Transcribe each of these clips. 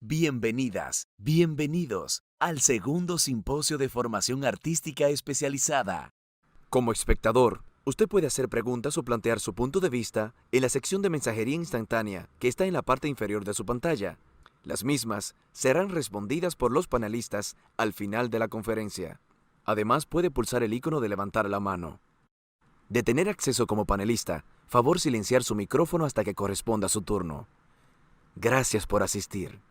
Bienvenidas, bienvenidos al segundo simposio de formación artística especializada. Como espectador, usted puede hacer preguntas o plantear su punto de vista en la sección de mensajería instantánea que está en la parte inferior de su pantalla. Las mismas serán respondidas por los panelistas al final de la conferencia. Además, puede pulsar el icono de levantar la mano. De tener acceso como panelista, favor silenciar su micrófono hasta que corresponda su turno. Gracias por asistir.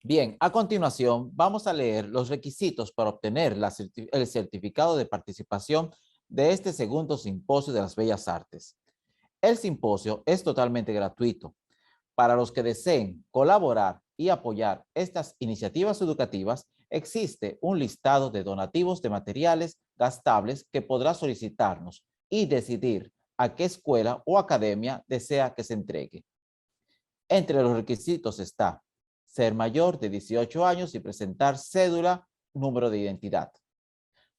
Bien, a continuación vamos a leer los requisitos para obtener el certificado de participación de este segundo simposio de las Bellas Artes. El simposio es totalmente gratuito. Para los que deseen colaborar y apoyar estas iniciativas educativas, existe un listado de donativos de materiales gastables que podrá solicitarnos y decidir a qué escuela o academia desea que se entregue. Entre los requisitos está ser mayor de 18 años y presentar cédula, número de identidad.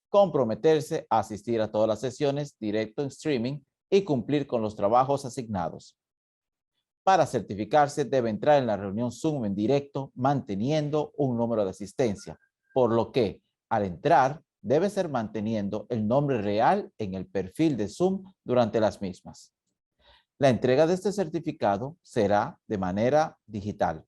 Comprometerse a asistir a todas las sesiones directo en streaming y cumplir con los trabajos asignados. Para certificarse debe entrar en la reunión Zoom en directo manteniendo un número de asistencia, por lo que al entrar debe ser manteniendo el nombre real en el perfil de Zoom durante las mismas. La entrega de este certificado será de manera digital.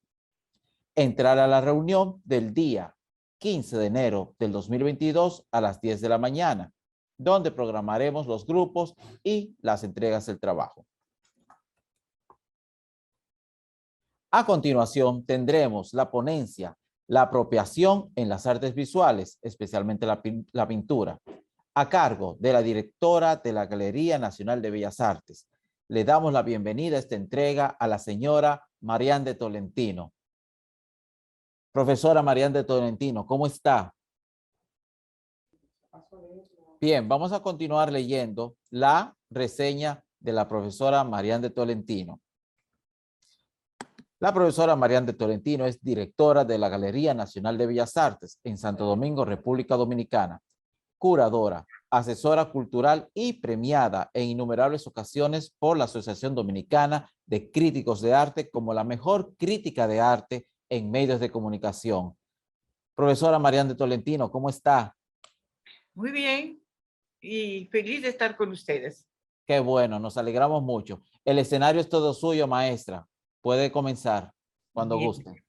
Entrar a la reunión del día 15 de enero del 2022 a las 10 de la mañana, donde programaremos los grupos y las entregas del trabajo. A continuación tendremos la ponencia, la apropiación en las artes visuales, especialmente la pintura, a cargo de la directora de la Galería Nacional de Bellas Artes. Le damos la bienvenida a esta entrega a la señora Marian de Tolentino. Profesora Marian de Tolentino, ¿cómo está? Bien, vamos a continuar leyendo la reseña de la profesora Marian de Tolentino. La profesora Marian de Tolentino es directora de la Galería Nacional de Bellas Artes en Santo Domingo, República Dominicana, curadora, asesora cultural y premiada en innumerables ocasiones por la Asociación Dominicana de Críticos de Arte como la mejor crítica de arte en medios de comunicación. Profesora Marian de Tolentino, ¿cómo está? Muy bien y feliz de estar con ustedes. Qué bueno, nos alegramos mucho. El escenario es todo suyo, maestra. Puede comenzar cuando Bien. guste.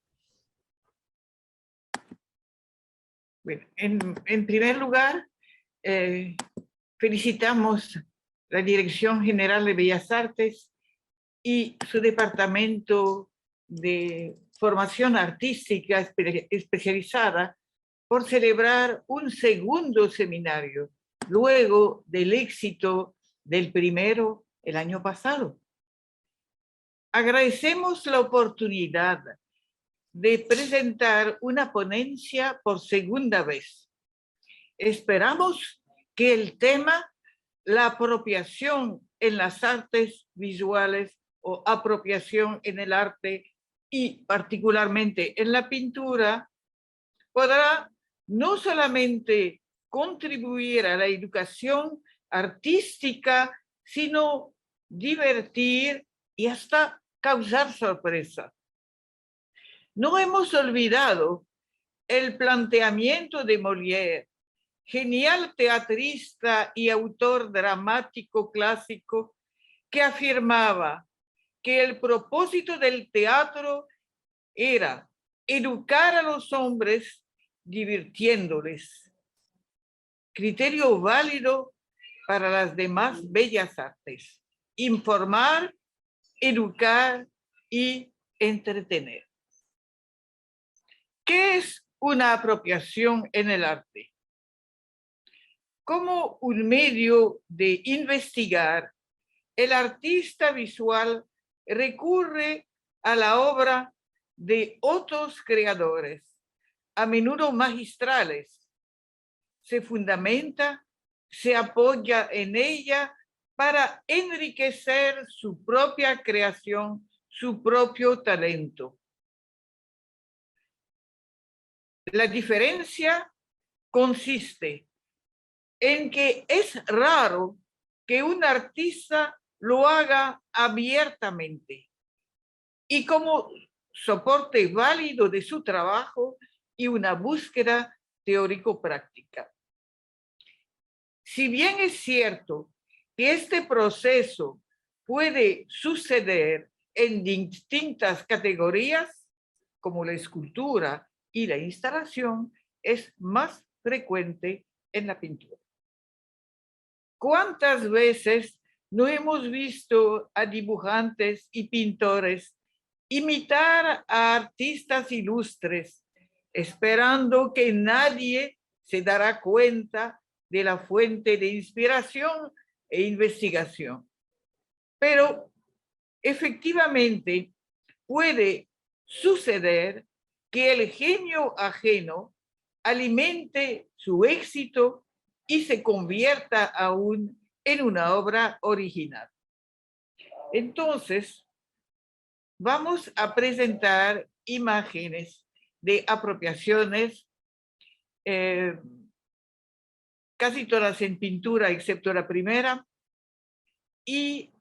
Bueno, en primer lugar, felicitamos la Dirección General de Bellas Artes y su Departamento de Formación Artística Especializada por celebrar un segundo seminario, luego del éxito del primero el año pasado. Agradecemos la oportunidad de presentar una ponencia por segunda vez. Esperamos que el tema, la apropiación en las artes visuales o apropiación en el arte y particularmente en la pintura, podrá no solamente contribuir a la educación artística, sino divertir y hasta causar sorpresa. No hemos olvidado el planteamiento de Molière, genial teatrista y autor dramático clásico, que afirmaba que el propósito del teatro era educar a los hombres divirtiéndoles. Criterio válido para las demás bellas artes: informar, educar y entretener. ¿Qué es una apropiación en el arte? Como un medio de investigar, el artista visual recurre a la obra de otros creadores, a menudo magistrales. Se fundamenta, se apoya en ella para enriquecer su propia creación, su propio talento. La diferencia consiste en que es raro que un artista lo haga abiertamente. y como soporte válido de su trabajo y una búsqueda teórico-práctica. Si bien es cierto que este proceso puede suceder en distintas categorías, como la escultura y la instalación, es más frecuente en la pintura. ¿Cuántas veces no hemos visto a dibujantes y pintores imitar a artistas ilustres, esperando que nadie se dará cuenta de la fuente de inspiración e investigación? Pero efectivamente puede suceder que el genio ajeno alimente su éxito y se convierta aún en una obra original. Entonces, vamos a presentar imágenes de apropiaciones, casi todas en pintura, excepto la primera, y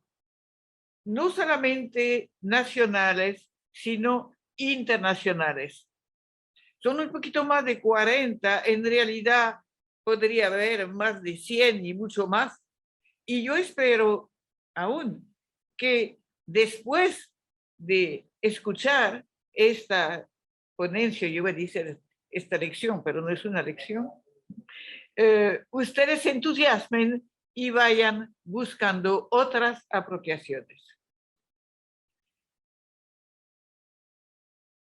no solamente nacionales, sino internacionales. Son un poquito más de 40, en realidad podría haber más de 100 y mucho más. Y yo espero aún que después de escuchar esta ponencia, yo voy a decir esta lección, pero no es una lección, ustedes se entusiasmen y vayan buscando otras apropiaciones.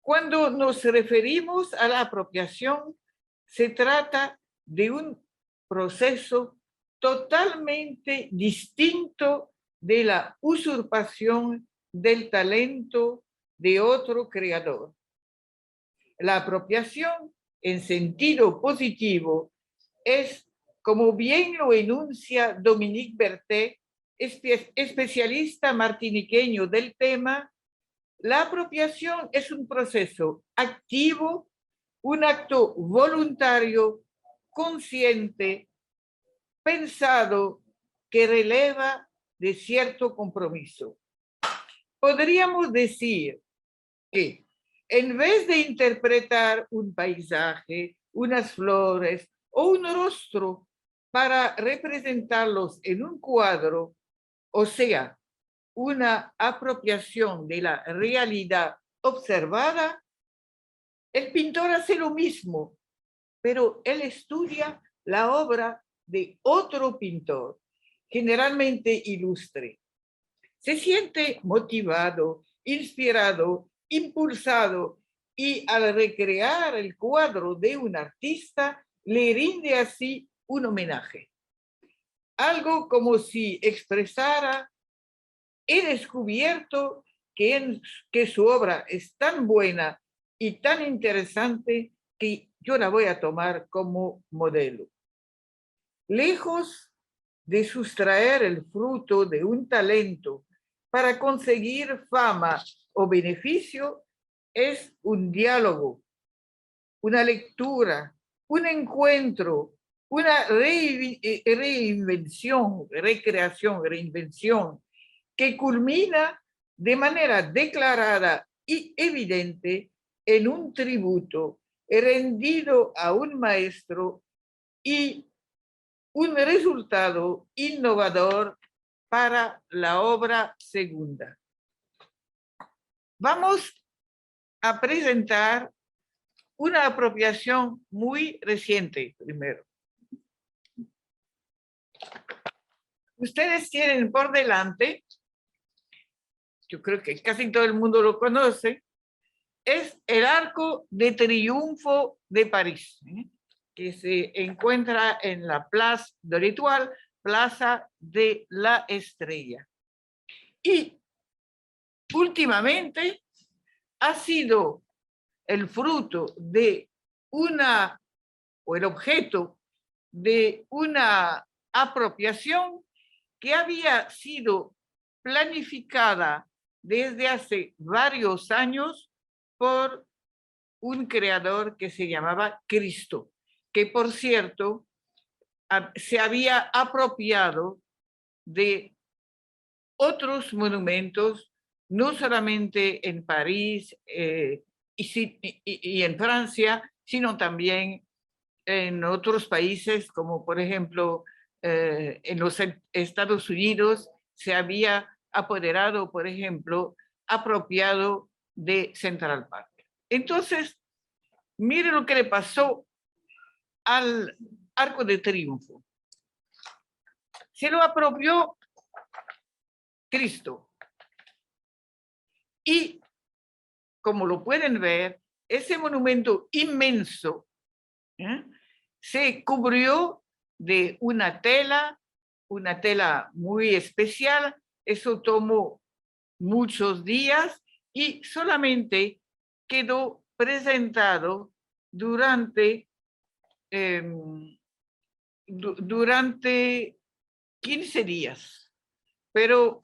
Cuando nos referimos a la apropiación, se trata de un proceso totalmente distinto de la usurpación del talento de otro creador. La apropiación, en sentido positivo, es, como bien lo enuncia Dominique Berthet, especialista martiniqueño del tema, la apropiación es un proceso activo, un acto voluntario, consciente, pensado, que releva de cierto compromiso. Podríamos decir que en vez de interpretar un paisaje, unas flores o un rostro para representarlos en un cuadro, o sea, una apropiación de la realidad observada, el pintor hace lo mismo, pero él estudia la obra de otro pintor, generalmente ilustre. Se siente motivado, inspirado, impulsado, y al recrear el cuadro de un artista, le rinde así un homenaje. Algo como si expresara: he descubierto que su obra es tan buena y tan interesante que yo la voy a tomar como modelo. Lejos de sustraer el fruto de un talento para conseguir fama o beneficio, es un diálogo, una lectura, un encuentro, una reinvención, recreación, reinvención, que culmina de manera declarada y evidente en un tributo rendido a un maestro y un resultado innovador para la obra segunda. Vamos a presentar una apropiación muy reciente primero. Ustedes tienen por delante, yo creo que casi todo el mundo lo conoce, es el Arco de Triunfo de París, que se encuentra en la Place de l'Étoile, Plaza de la Estrella. Y últimamente ha sido el fruto de o el objeto de una apropiación que había sido planificada desde hace varios años por un creador que se llamaba Cristo, que por cierto se había apropiado de otros monumentos no solamente en París y en Francia, sino también en otros países, como por ejemplo en los Estados Unidos se había apoderado, por ejemplo, apropiado de Central Park. Entonces, mire lo que le pasó al Arco de Triunfo. Se lo apropió Cristo. Y, como lo pueden ver, ese monumento inmenso se cubrió de una tela muy especial. Eso tomó muchos días y solamente quedó presentado durante 15 días, pero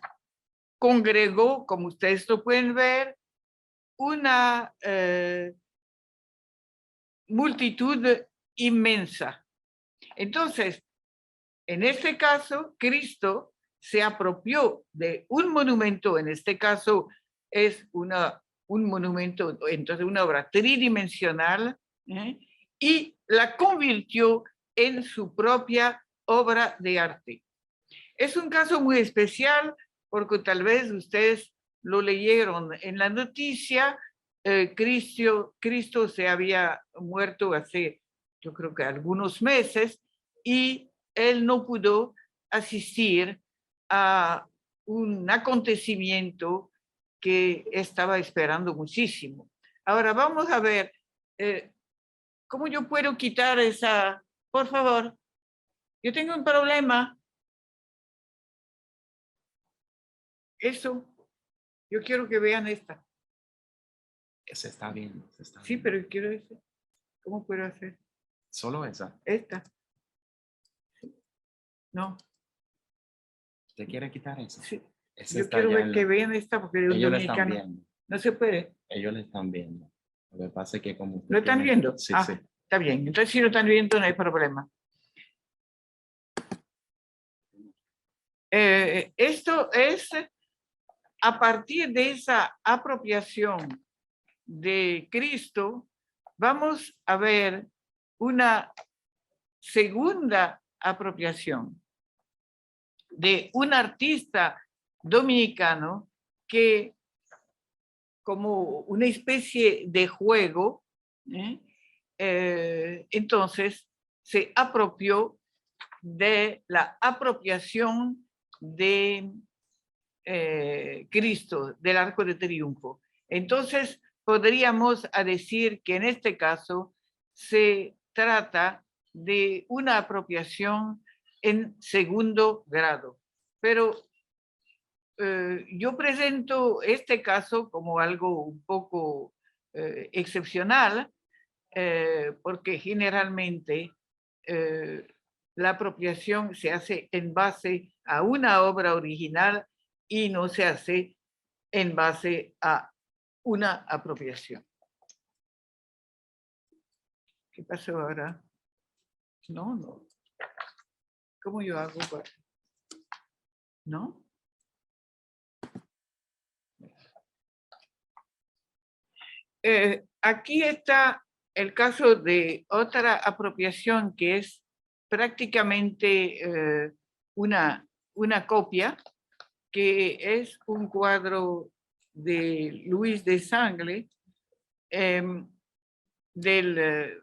congregó, como ustedes lo pueden ver, una multitud inmensa. Entonces, en este caso, Cristo se apropió de un monumento, en este caso es un monumento, entonces una obra tridimensional, y la convirtió en su propia obra de arte. Es un caso muy especial porque tal vez ustedes lo leyeron en la noticia. Cristo se había muerto hace, yo creo que algunos meses, y él no pudo asistir a un acontecimiento que estaba esperando muchísimo. Ahora vamos a ver cómo yo puedo quitar esa, por favor. Yo tengo un problema. Eso, yo quiero que vean esta. Se está viendo, se está Sí, viendo. pero quiero esta. ¿Cómo puedo hacer? Solo esa. Esta. No, ¿Usted quiere quitar esa? sí. Esa Yo está quiero ya ver en que la- vean esta porque es un Ellos la están dominicano. viendo. No se puede. Ellos la están viendo. Lo que pasa es que como usted ¿Lo están tiene- viendo? Sí, Ah, sí. está bien. Entonces, si lo están viendo, no hay problema. Esto es a partir de esa apropiación de Cristo, vamos a ver una segunda apropiación de un artista dominicano que, como una especie de juego, entonces se apropió de la apropiación de Cristo, del Arco de Triunfo. Entonces, podríamos decir que en este caso se trata de una apropiación en segundo grado. Pero yo presento este caso como algo un poco excepcional, porque generalmente la apropiación se hace en base a una obra original y no se hace en base a una apropiación. ¿Qué pasó ahora? No. ¿Cómo yo hago? ¿No? Aquí está el caso de otra apropiación que es prácticamente una copia, que es un cuadro de Luis de Sangle del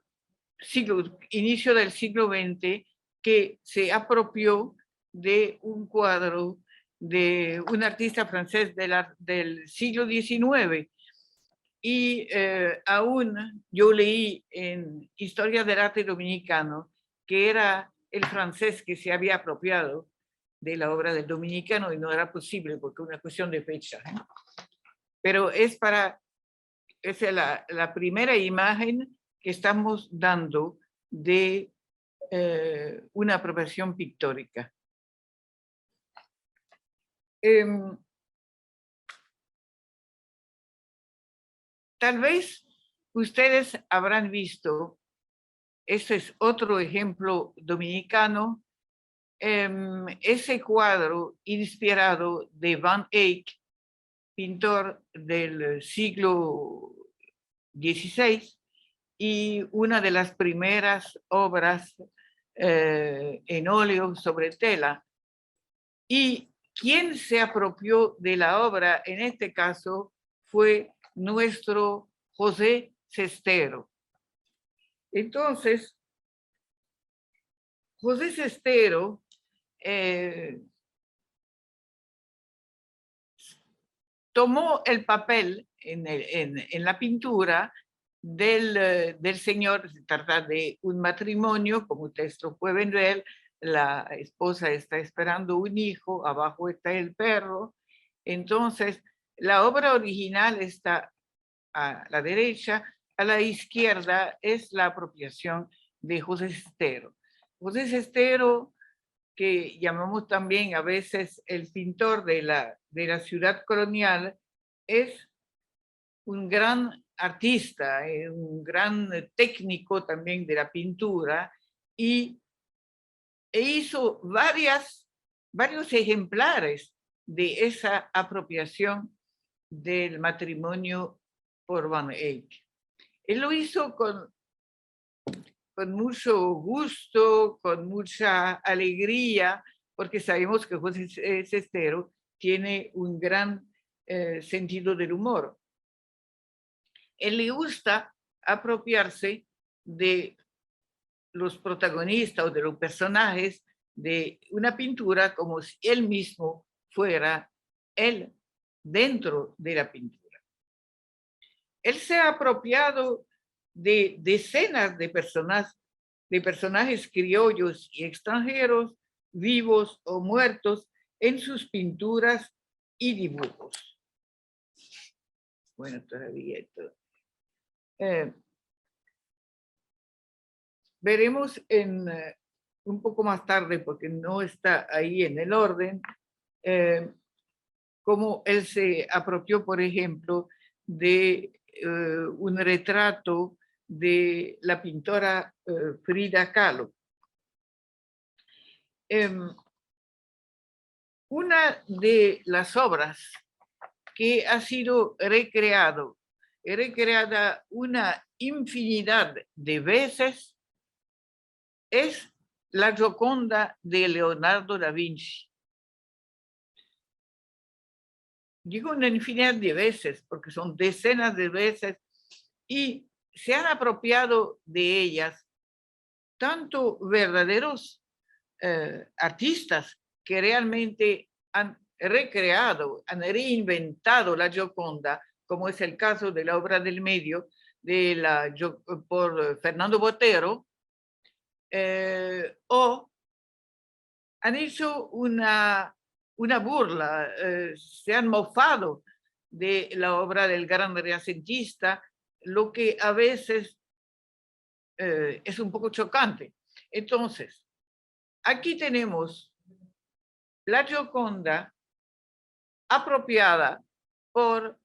inicio del siglo XX, que se apropió de un cuadro de un artista francés del siglo XIX. Y aún yo leí en Historia del Arte Dominicano que era el francés que se había apropiado de la obra del dominicano y no era posible porque es una cuestión de fecha. Pero es la primera imagen que estamos dando de una apropiación pictórica. Tal vez ustedes habrán visto, ese es otro ejemplo dominicano, ese cuadro inspirado de Van Eyck, pintor del siglo XVI y una de las primeras obras en óleo sobre tela. Y quien se apropió de la obra en este caso fue nuestro José Sestero. Entonces, José Sestero tomó el papel en la pintura del señor. Se trata de un matrimonio, como ustedes lo pueden ver. La esposa está esperando un hijo, abajo está el perro. Entonces, la obra original está a la derecha, a la izquierda es la apropiación de José Sestero. José Sestero, que llamamos también a veces el pintor de la ciudad colonial, es un gran artista, un gran técnico también de la pintura e hizo varios ejemplares de esa apropiación del matrimonio por Van Eyck. Él lo hizo con mucho gusto, con mucha alegría, porque sabemos que José Sestero tiene un gran sentido del humor. Él le gusta apropiarse de los protagonistas o de los personajes de una pintura como si él mismo fuera él dentro de la pintura. Él se ha apropiado de decenas de personajes criollos y extranjeros, vivos o muertos, en sus pinturas y dibujos. Bueno, todavía esto. Veremos un poco más tarde, porque no está ahí en el orden, cómo él se apropió, por ejemplo, de un retrato de la pintora Frida Kahlo. Una de las obras que ha sido recreada una infinidad de veces es la Gioconda de Leonardo da Vinci. Digo una infinidad de veces porque son decenas de veces y se han apropiado de ellas tanto verdaderos artistas que realmente han recreado, han reinventado la Gioconda, como es el caso de la obra del medio por Fernando Botero, o han hecho una burla, se han mofado de la obra del gran renacentista, lo que a veces es un poco chocante. Entonces, aquí tenemos la Gioconda apropiada por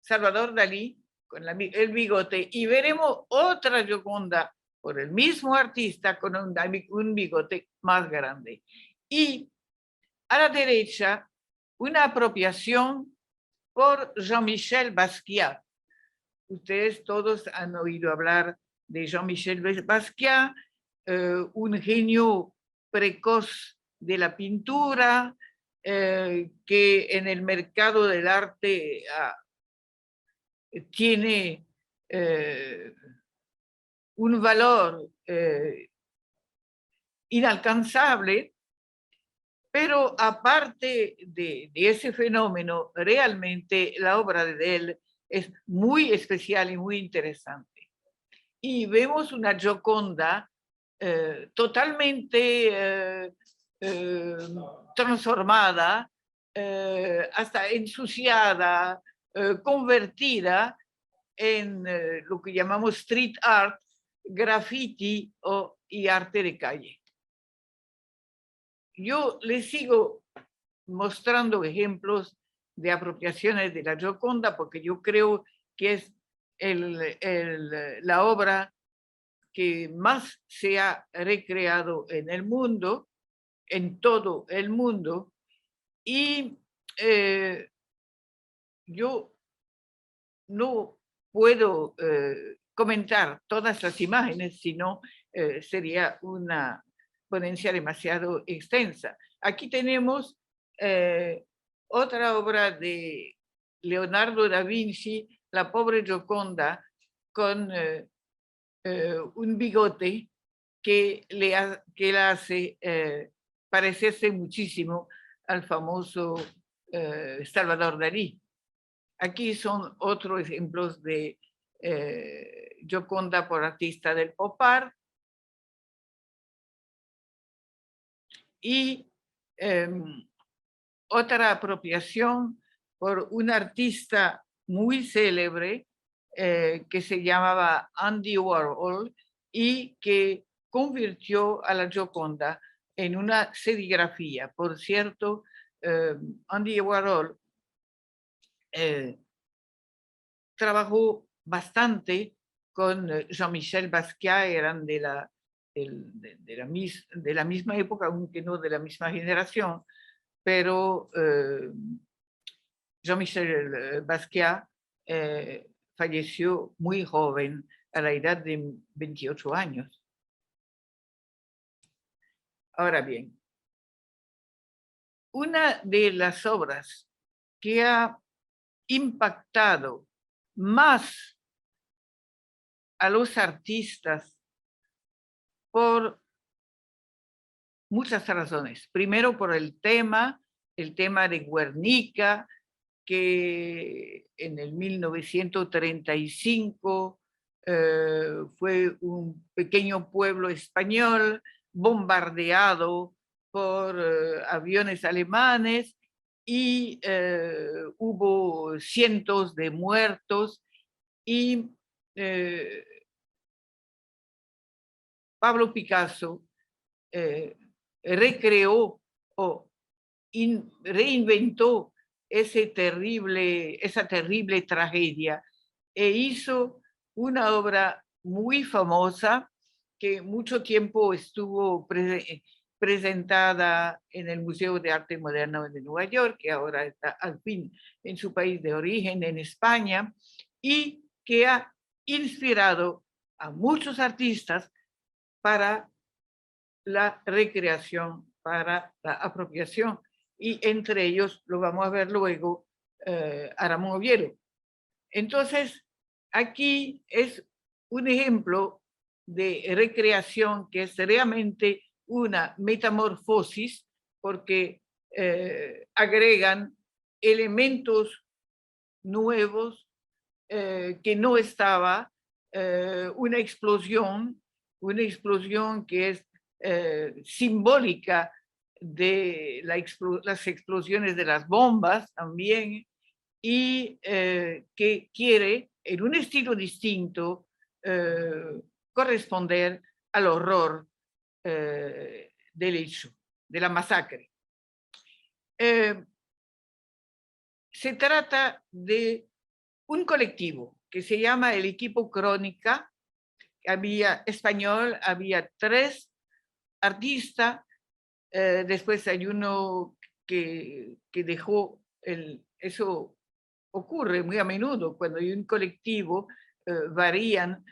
Salvador Dalí con el bigote, y veremos otra Gioconda por el mismo artista con un bigote más grande. Y a la derecha, una apropiación por Jean-Michel Basquiat. Ustedes todos han oído hablar de Jean-Michel Basquiat, un genio precoz de la pintura, que en el mercado del arte tiene un valor inalcanzable, pero aparte de ese fenómeno, realmente la obra de él es muy especial y muy interesante. Y vemos una Gioconda totalmente transformada, hasta ensuciada, convertida en lo que llamamos street art, graffiti y arte de calle. Yo les sigo mostrando ejemplos de apropiaciones de la Gioconda porque yo creo que es la obra que más se ha recreado en el mundo, en todo el mundo, y yo no puedo comentar todas las imágenes, sino sería una ponencia demasiado extensa. Aquí tenemos otra obra de Leonardo da Vinci, La pobre Gioconda, con un bigote que la hace parecerse muchísimo al famoso Salvador Dalí. Aquí son otros ejemplos de Gioconda por artista del pop art. Y otra apropiación por un artista muy célebre que se llamaba Andy Warhol y que convirtió a la Gioconda en una serigrafía. Por cierto, Andy Warhol trabajó bastante con Jean-Michel Basquiat, eran de la misma época, aunque no de la misma generación, pero Jean-Michel Basquiat falleció muy joven, a la edad de 28 años. Ahora bien, una de las obras que ha impactado más a los artistas por muchas razones. Primero, por el tema de Guernica, que en el 1935 fue un pequeño pueblo español bombardeado por aviones alemanes y hubo cientos de muertos y Pablo Picasso recreó o reinventó esa terrible tragedia e hizo una obra muy famosa que mucho tiempo estuvo presentada en el Museo de Arte Moderno de Nueva York, que ahora está al fin en su país de origen, en España, y que ha inspirado a muchos artistas para la recreación, para la apropiación, y entre ellos, lo vamos a ver luego, a Ramón Oviedo. Entonces, aquí es un ejemplo de recreación que es realmente una metamorfosis, porque agregan elementos nuevos que no estaba, una explosión que es simbólica de las explosiones de las bombas también, y que quiere, en un estilo distinto, corresponder al horror del hecho, de la masacre. Se trata de un colectivo que se llama el Equipo Crónica. Había español, había 3 artistas, después hay uno que dejó eso ocurre muy a menudo cuando hay un colectivo, varían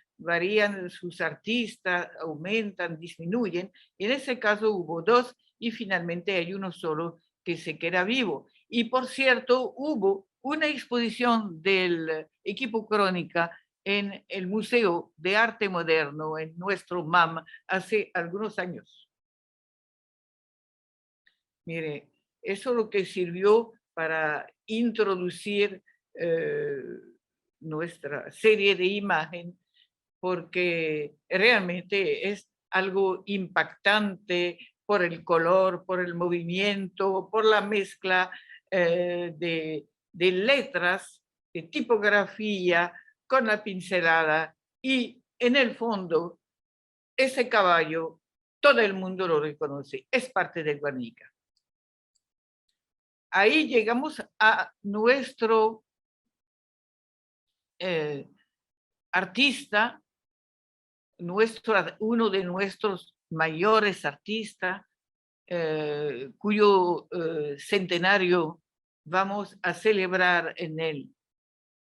sus artistas, aumentan, disminuyen. En ese caso hubo 2 y finalmente hay uno solo que se queda vivo. Y por cierto, hubo una exposición del Equipo Crónica en el Museo de Arte Moderno, en nuestro MAM, hace algunos años. Mire, eso es lo que sirvió para introducir nuestra serie de imagen, porque realmente es algo impactante por el color, por el movimiento, por la mezcla de letras, de tipografía, con la pincelada, y en el fondo, ese caballo, todo el mundo lo reconoce, es parte de Guernica. Ahí llegamos a nuestro artista, uno de nuestros mayores artistas, cuyo centenario vamos a celebrar en el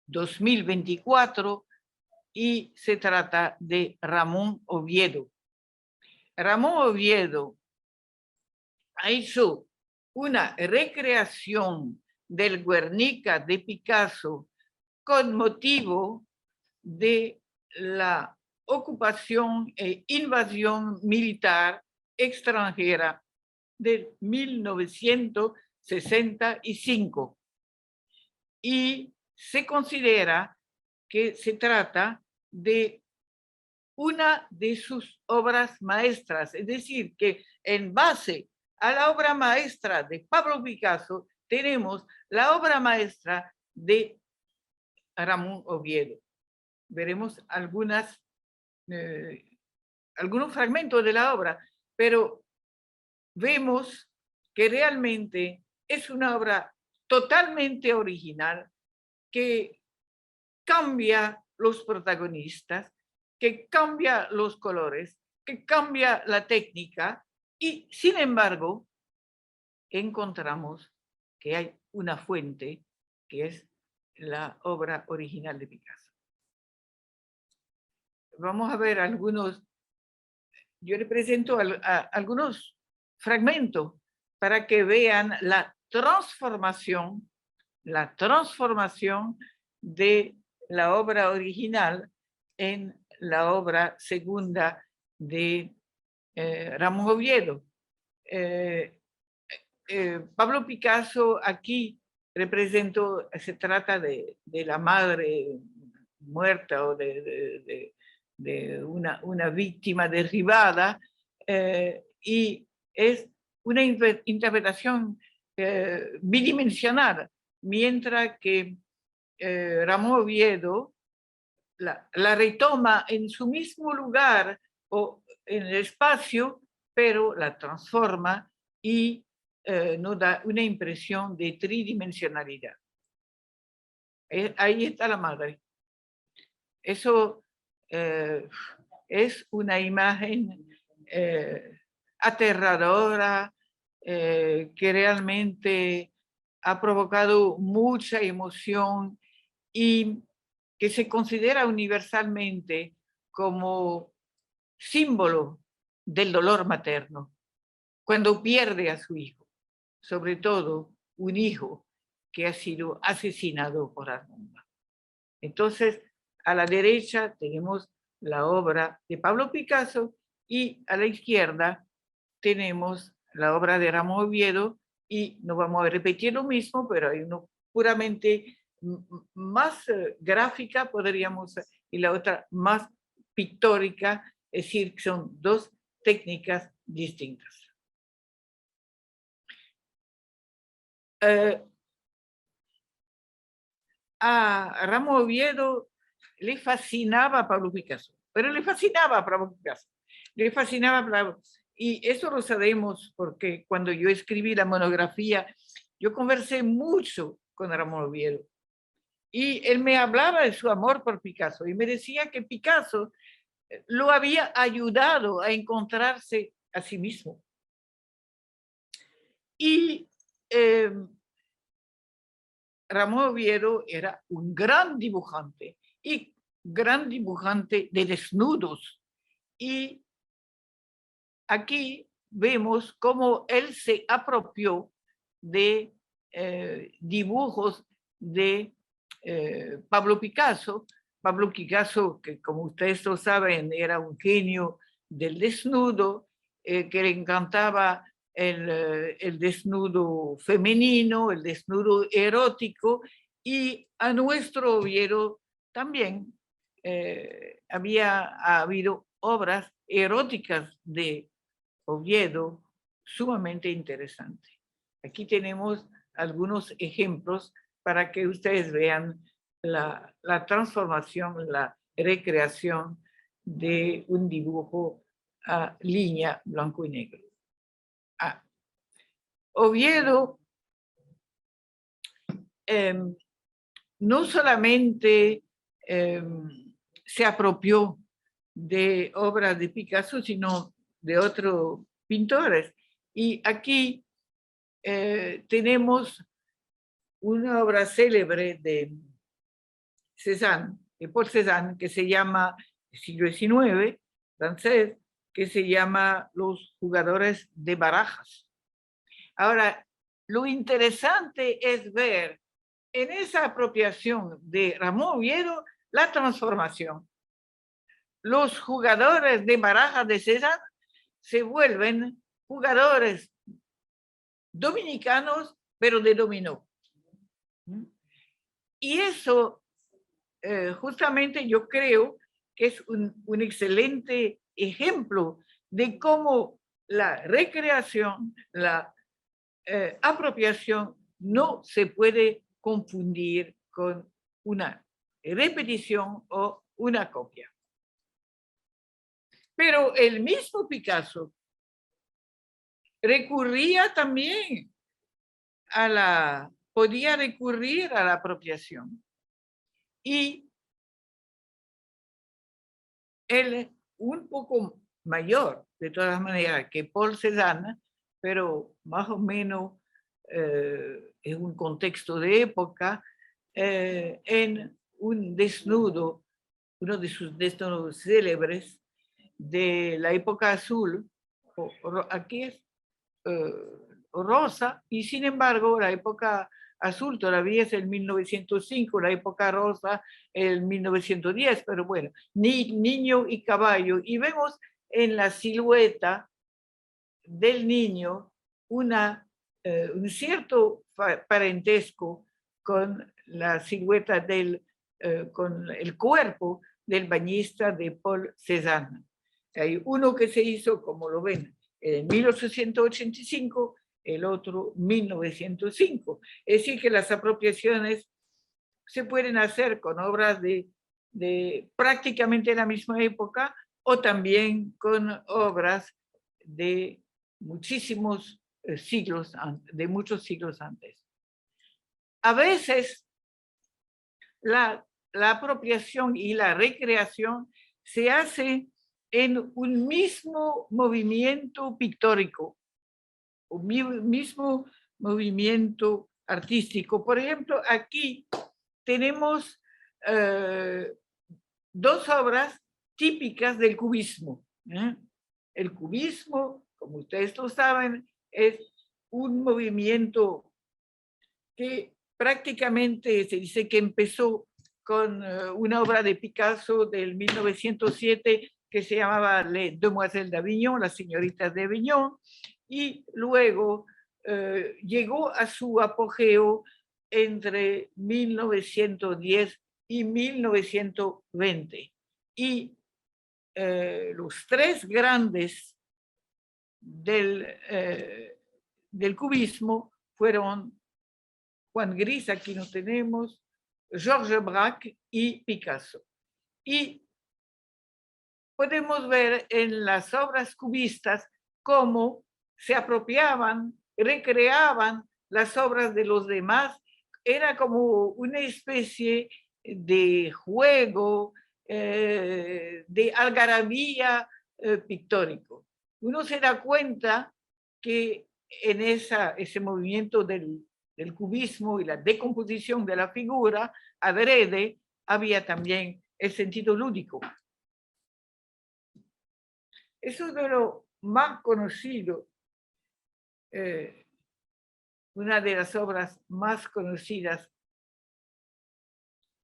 2024 y se trata de Ramón Oviedo. Ramón Oviedo hizo una recreación del Guernica de Picasso con motivo de la ocupación e invasión militar extranjera de 1965. Y se considera que se trata de una de sus obras maestras, es decir, que en base a la obra maestra de Pablo Picasso tenemos la obra maestra de Ramón Oviedo. Veremos algunos fragmentos de la obra, pero vemos que realmente es una obra totalmente original que cambia los protagonistas, que cambia los colores, que cambia la técnica y, sin embargo, encontramos que hay una fuente que es la obra original de Picasso. Vamos a ver algunos, yo le presento algunos fragmentos para que vean la transformación de la obra original en la obra segunda de Ramón Oviedo. Pablo Picasso aquí representó, se trata de la madre muerta o de una víctima derribada, y es una interpretación bidimensional, mientras que Ramón Oviedo la retoma en su mismo lugar o en el espacio, pero la transforma y nos da una impresión de tridimensionalidad. Ahí está la madre. Eso es una imagen aterradora que realmente ha provocado mucha emoción y que se considera universalmente como símbolo del dolor materno, cuando pierde a su hijo, sobre todo un hijo que ha sido asesinado por Armanda. Entonces, a la derecha tenemos la obra de Pablo Picasso y a la izquierda tenemos la obra de Ramón Oviedo, y no vamos a repetir lo mismo, pero hay uno puramente más gráfica, podríamos, y la otra más pictórica, es decir, son dos técnicas distintas. A Ramón Oviedo le fascinaba a Pablo Picasso, pero le fascinaba a Pablo Picasso, le fascinaba a Pablo. Y eso lo sabemos porque cuando yo escribí la monografía, yo conversé mucho con Ramón Oviedo. Y él me hablaba de su amor por Picasso y me decía que Picasso lo había ayudado a encontrarse a sí mismo. Y Ramón Oviedo era un gran dibujante y gran dibujante de desnudos. Y aquí vemos cómo él se apropió de dibujos de Pablo Picasso. Pablo Picasso, que como ustedes lo saben, era un genio del desnudo, que le encantaba el desnudo femenino, el desnudo erótico, y a nuestro Oviedo también había habido obras eróticas de Oviedo sumamente interesantes. Aquí tenemos algunos ejemplos para que ustedes vean la transformación, la recreación de un dibujo a línea blanco y negro. Oviedo no solamente se apropió de obras de Picasso, sino de otros pintores. Y aquí tenemos una obra célebre de Cézanne, de Paul Cézanne, que se llama, siglo XIX, francés, que se llama Los jugadores de barajas. Ahora, lo interesante es ver en esa apropiación de Ramón Oviedo la transformación. Los jugadores de barajas de Cézanne se vuelven jugadores dominicanos, pero de dominó. Y eso, justamente yo creo que es un excelente ejemplo de cómo la recreación, la apropiación no se puede confundir con una repetición o una copia. Pero el mismo Picasso recurría también podía recurrir a la apropiación. Y él, un poco mayor, de todas maneras, que Paul Cézanne, pero más o menos en un contexto de época, en un desnudo, uno de sus desnudos célebres de la época azul, aquí es rosa, y sin embargo la época azul todavía es el 1905, la época rosa el 1910, pero bueno, niño y caballo, y vemos en la silueta del niño un cierto parentesco con la silueta con el cuerpo del bañista de Paul Cézanne. Hay uno que se hizo, como lo ven, en 1885, el otro 1905. Es decir, que las apropiaciones se pueden hacer con obras de prácticamente la misma época o también con obras de muchísimos siglos, de muchos siglos antes. A veces la apropiación y la recreación se hace en un mismo movimiento pictórico, un mismo movimiento artístico. Por ejemplo, aquí tenemos dos obras típicas del cubismo. El cubismo, como ustedes lo saben, es un movimiento que prácticamente se dice que empezó con una obra de Picasso del 1907 que se llamaba Les Demoiselles d'Avignon, las señoritas de Avignon, y luego llegó a su apogeo entre 1910 y 1920. Y los tres grandes del cubismo fueron Juan Gris, aquí lo tenemos, Georges Braque y Picasso. Y podemos ver en las obras cubistas cómo se apropiaban, recreaban las obras de los demás. Era como una especie de juego, de algarabía pictórico. Uno se da cuenta que en ese movimiento del cubismo y la decomposición de la figura, adrede, había también el sentido lúdico. Eso es de lo más conocido, una de las obras más conocidas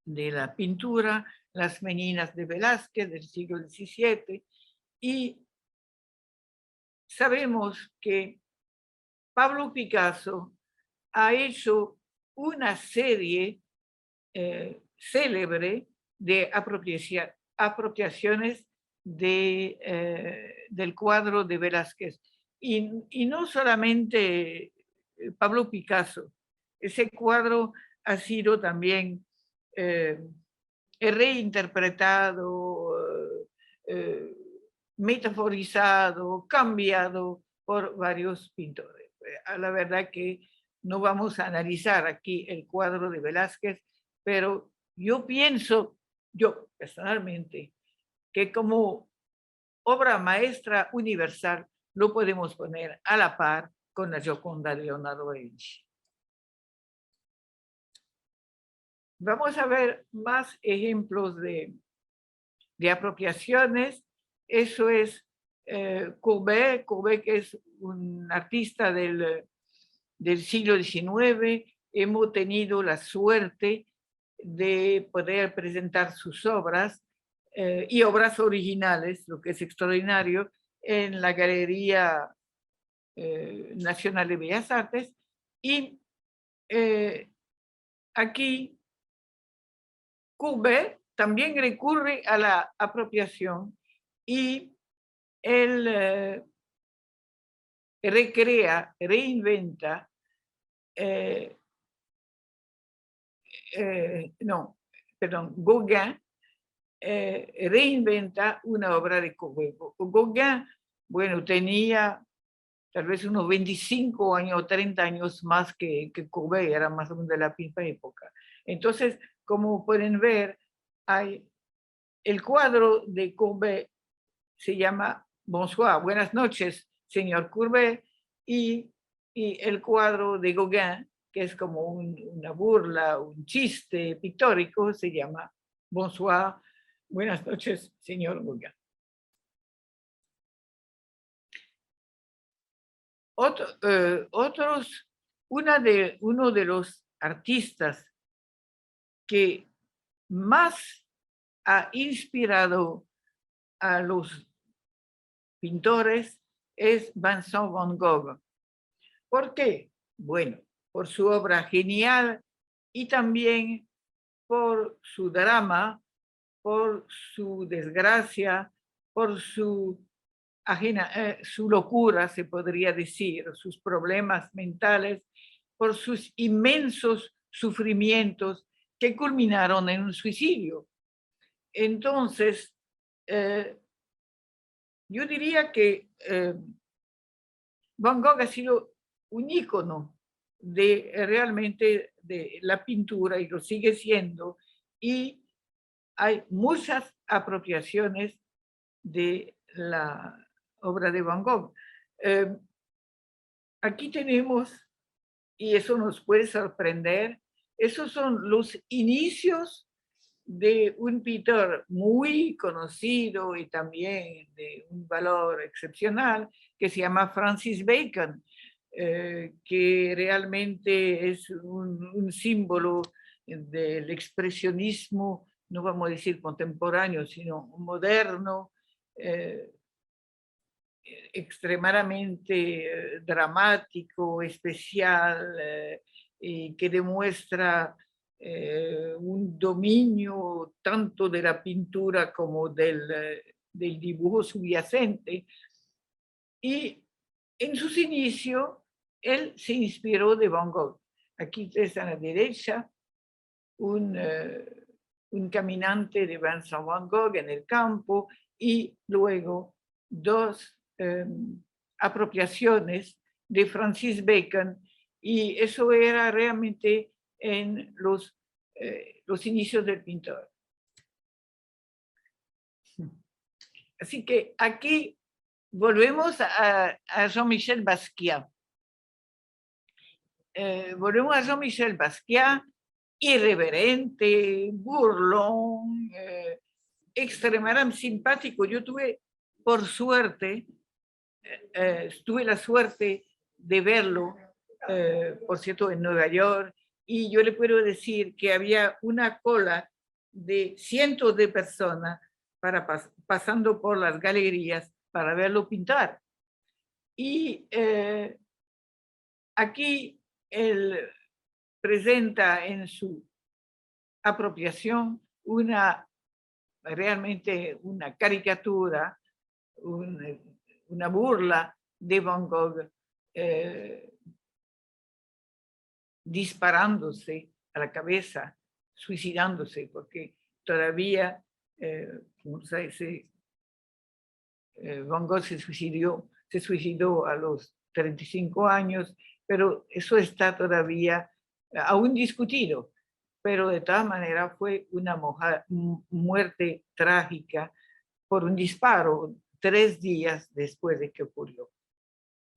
de la pintura, Las Meninas de Velázquez del siglo XVII, y sabemos que Pablo Picasso ha hecho una serie célebre de apropiaciones del cuadro de Velázquez. Y no solamente Pablo Picasso, ese cuadro ha sido también reinterpretado, metaforizado, cambiado por varios pintores. La verdad que no vamos a analizar aquí el cuadro de Velázquez, pero yo pienso, yo personalmente, que como obra maestra universal lo podemos poner a la par con la Gioconda de Leonardo da Vinci. Vamos a ver más ejemplos de apropiaciones. Eso es Courbet, que es un artista del siglo XIX. Hemos tenido la suerte de poder presentar sus obras y obras originales, lo que es extraordinario, en la Galería Nacional de Bellas Artes. Y aquí Courbet también recurre a la apropiación y él recrea, reinventa, Gauguin reinventa una obra de Courbet. Gauguin, bueno, tenía tal vez unos 25 años o 30 años más que Courbet, era más o menos de la misma época. Entonces, como pueden ver, hay el cuadro de Courbet se llama Bonsoir, buenas noches, señor Courbet, y el cuadro de Gauguin, que es como una burla, un chiste pictórico, se llama Bonsoir, buenas noches, señor Gauguin. Uno de los artistas que más ha inspirado a los pintores es Vincent van Gogh. ¿Por qué? Bueno, por su obra genial y también por su drama, por su desgracia, por su locura, se podría decir, sus problemas mentales, por sus inmensos sufrimientos que culminaron en un suicidio. Entonces, yo diría que Van Gogh ha sido un ícono realmente de la pintura y lo sigue siendo, y hay muchas apropiaciones de la obra de Van Gogh. Aquí tenemos, y eso nos puede sorprender, esos son los inicios de un pintor muy conocido y también de un valor excepcional, que se llama Francis Bacon, que realmente es un símbolo del expresionismo, no vamos a decir contemporáneo, sino moderno, extremadamente dramático, especial, y que demuestra un dominio tanto de la pintura como del dibujo subyacente. Y en sus inicios, él se inspiró de Van Gogh. Aquí está a la derecha un caminante de Vincent van Gogh en el campo, y luego dos apropiaciones de Francis Bacon, y eso era realmente en los inicios del pintor. Así que aquí volvemos a Jean-Michel Basquiat. Volvemos a Jean-Michel Basquiat, irreverente, burlón, extremadamente simpático. Yo tuve, por suerte, tuve la suerte de verlo, por cierto, en Nueva York, y yo le puedo decir que había una cola de cientos de personas pasando por las galerías para verlo pintar. Y aquí él presenta en su apropiación realmente una caricatura, una burla de Van Gogh, disparándose a la cabeza, suicidándose, porque todavía, Van Gogh se suicidó a los 35 años, pero eso está todavía aún discutido. Pero de todas maneras fue una muerte trágica por un disparo 3 días después de que ocurrió.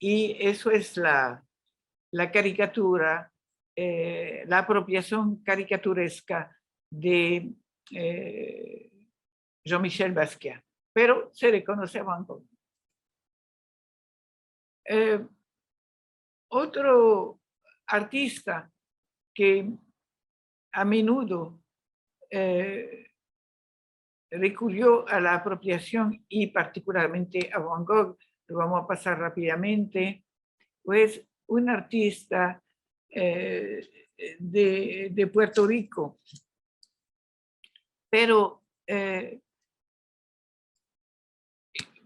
Y eso es la caricatura la apropiación caricaturesca de Jean-Michel Basquiat, pero se reconoce a Van Gogh. Otro artista que a menudo recurrió a la apropiación y particularmente a Van Gogh, lo vamos a pasar rápidamente, pues un artista de Puerto Rico, pero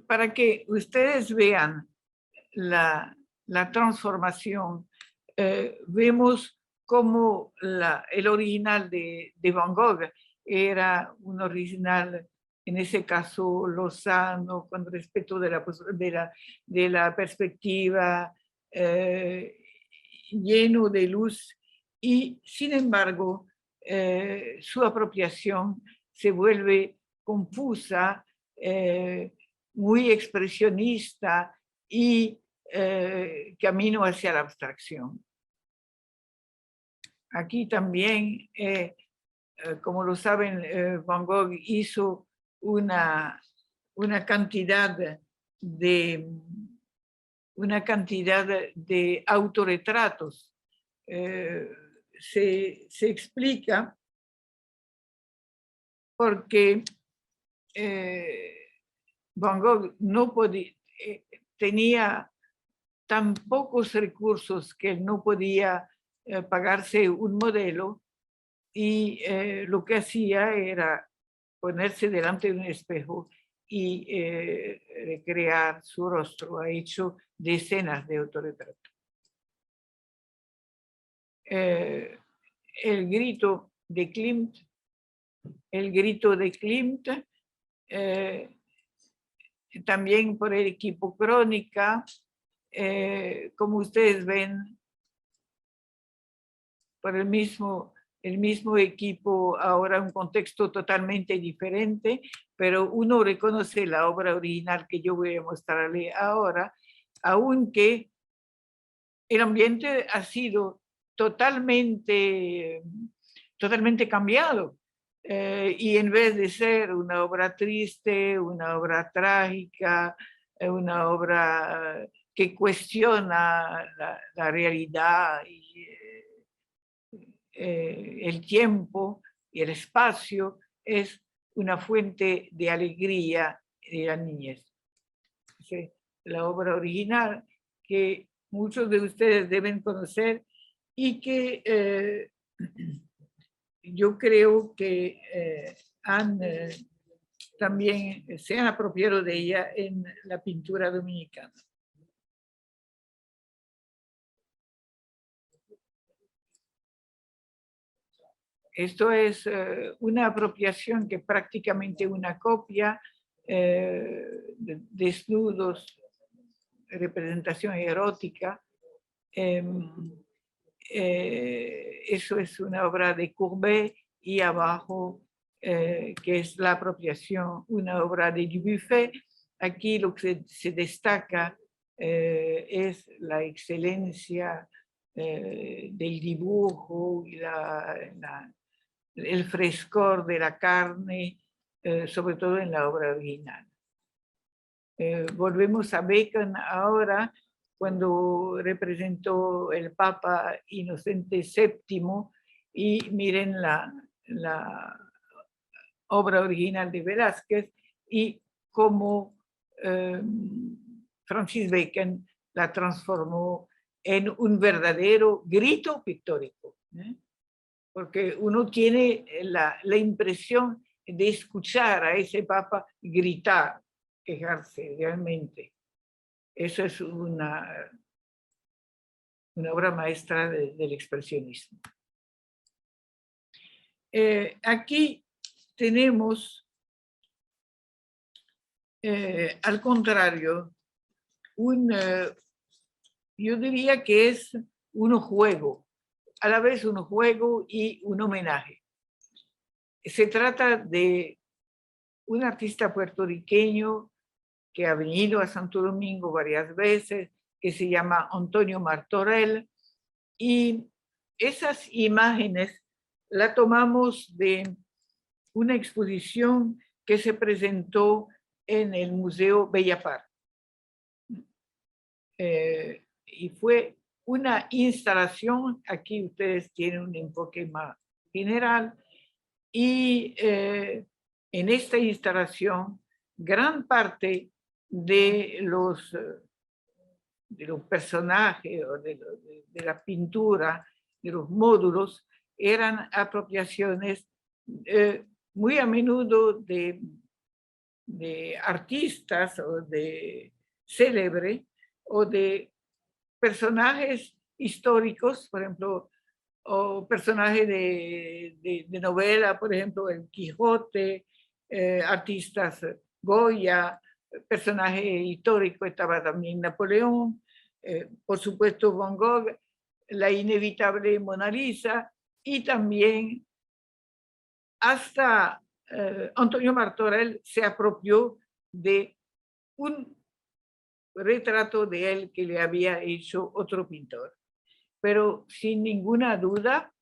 para que ustedes vean la transformación, vemos cómo el original de Van Gogh era un original, en ese caso, lozano, con respecto de la perspectiva, lleno de luz, y sin embargo, su apropiación se vuelve confusa, muy expresionista y camino hacia la abstracción. Aquí también, como lo saben, Van Gogh hizo una cantidad de autorretratos. Se explica porque Van Gogh no podía, tenía tan pocos recursos que él no podía pagarse un modelo, y lo que hacía era ponerse delante de un espejo y recrear su rostro. Ha hecho decenas de autorretratos. El grito de Klimt, también por el equipo Crónica, como ustedes ven, por el mismo equipo, ahora un contexto totalmente diferente, pero uno reconoce la obra original que yo voy a mostrarle ahora, aunque el ambiente ha sido totalmente cambiado. Y en vez de ser una obra triste, una obra trágica, una obra que cuestiona la realidad y el tiempo y el espacio, es una fuente de alegría de la niñez. La obra original que muchos de ustedes deben conocer y que yo creo que también se han apropiado de ella en la pintura dominicana. Esto es una apropiación que prácticamente una copia, de desnudos, representación erótica. Eso es una obra de Courbet, y abajo, que es la apropiación, una obra de Dubuffet. Aquí lo que se destaca es la excelencia del dibujo y el frescor de la carne, sobre todo en la obra original. Volvemos a Bacon ahora, cuando representó el Papa Inocente VII, y miren la obra original de Velázquez y cómo Francis Bacon la transformó en un verdadero grito pictórico, porque uno tiene la impresión de escuchar a ese Papa gritar, quejarse realmente. Eso es una obra maestra del expresionismo. Aquí tenemos, al contrario, yo diría que es un juego, a la vez un juego y un homenaje. Se trata de un artista puertorriqueño que ha venido a Santo Domingo varias veces, que se llama Antonio Martorell, y esas imágenes la tomamos de una exposición que se presentó en el Museo Bellapar. Y fue una instalación, aquí ustedes tienen un enfoque más general, y en esta instalación gran parte de los personajes o de la pintura, de los módulos, eran apropiaciones muy a menudo de artistas o de célebres o de personajes históricos, por ejemplo, o personajes de novela, por ejemplo, el Quijote, artistas Goya, personaje histórico estaba también Napoleón, por supuesto Van Gogh, la inevitable Mona Lisa, y también hasta Antonio Martorell se apropió de un retrato de él que le había hecho otro pintor. Pero sin ninguna duda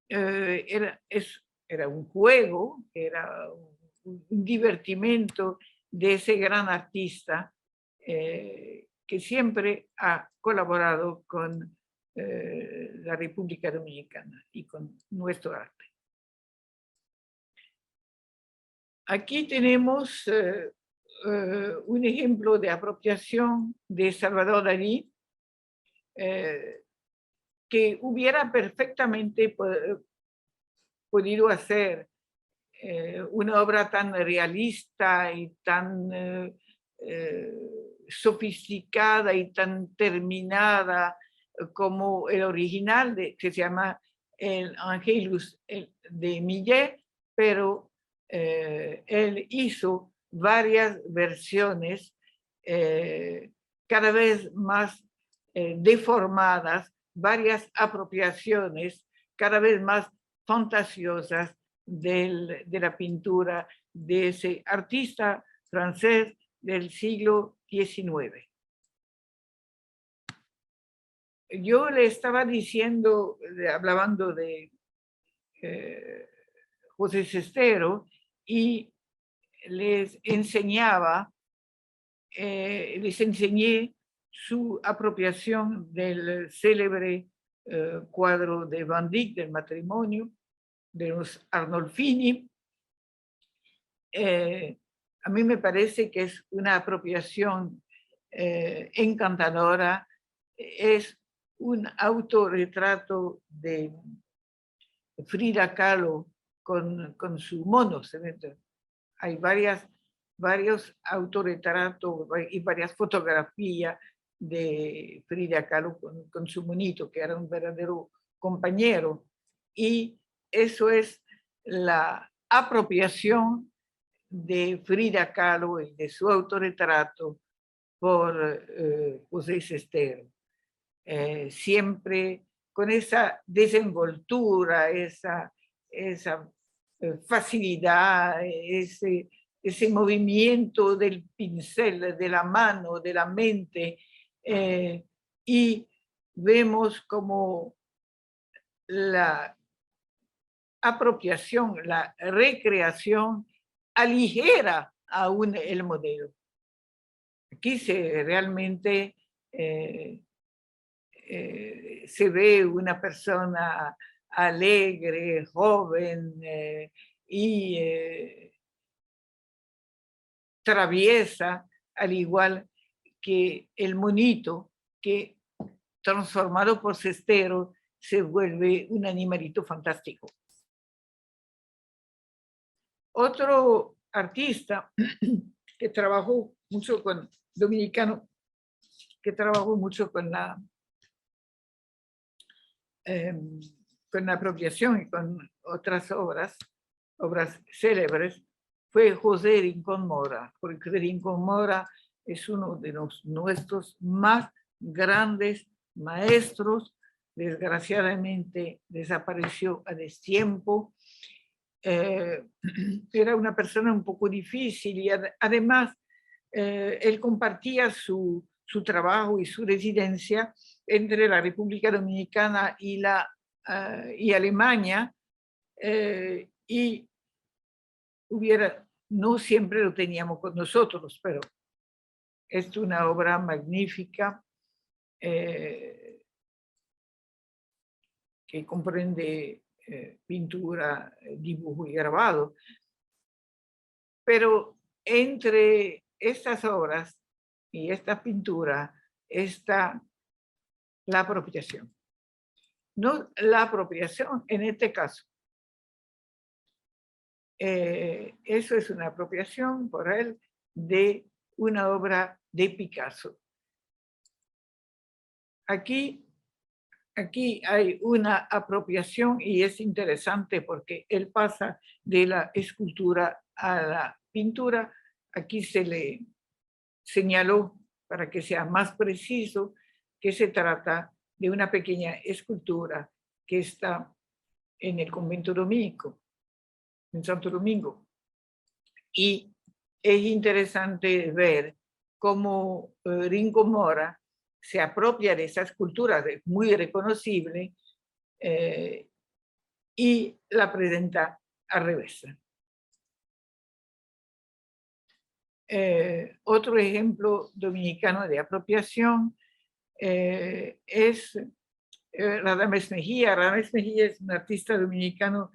era un juego, era un divertimento de ese gran artista que siempre ha colaborado con la República Dominicana y con nuestro arte. Aquí tenemos un ejemplo de apropiación de Salvador Dalí, que hubiera perfectamente podido hacer una obra tan realista y tan sofisticada y tan terminada como el original, que se llama el Angelus de Millet, pero él hizo varias versiones cada vez más deformadas, varias apropiaciones cada vez más fantasiosas de la pintura de ese artista francés del siglo XIX. Yo le estaba diciendo, hablando de José Sestero, y les enseñé su apropiación del célebre cuadro de Van Dyck, del matrimonio, de los Arnolfini. A mí me parece que es una apropiación encantadora. Es un autorretrato de Frida Kahlo con su mono. Hay varios autorretratos y varias fotografías de Frida Kahlo con su monito, que era un verdadero compañero. Y eso es la apropiación de Frida Kahlo y de su autorretrato por José Sestero. Siempre con esa desenvoltura, esa facilidad, ese movimiento del pincel, de la mano, de la mente, y vemos como la apropiación, la recreación aligera aún el modelo. Aquí realmente se ve una persona alegre, joven y traviesa, al igual que el monito, que transformado por Sestero se vuelve un animalito fantástico. Otro artista que trabajó mucho dominicano, que trabajó mucho con la apropiación y con otras obras célebres, fue José Rincón Mora, porque Rincón Mora es uno de nuestros más grandes maestros. Desgraciadamente desapareció a destiempo. Era una persona un poco difícil y además él compartía su trabajo y su residencia entre la República Dominicana y la y Alemania, y no siempre lo teníamos con nosotros, pero es una obra magnífica que comprende pintura, dibujo y grabado. Pero entre estas obras y esta pintura está la apropiación. No la apropiación en este caso. Eso es una apropiación por él de una obra de Picasso. Aquí hay una apropiación y es interesante porque él pasa de la escultura a la pintura. Aquí se le señaló, para que sea más preciso, que se trata de una pequeña escultura que está en el convento dominico, en Santo Domingo. Y es interesante ver cómo Ringo Mora se apropia de esa escultura muy reconocible y la presenta al revés. Otro ejemplo dominicano de apropiación es Radames Mejía. Radames Mejía es un artista dominicano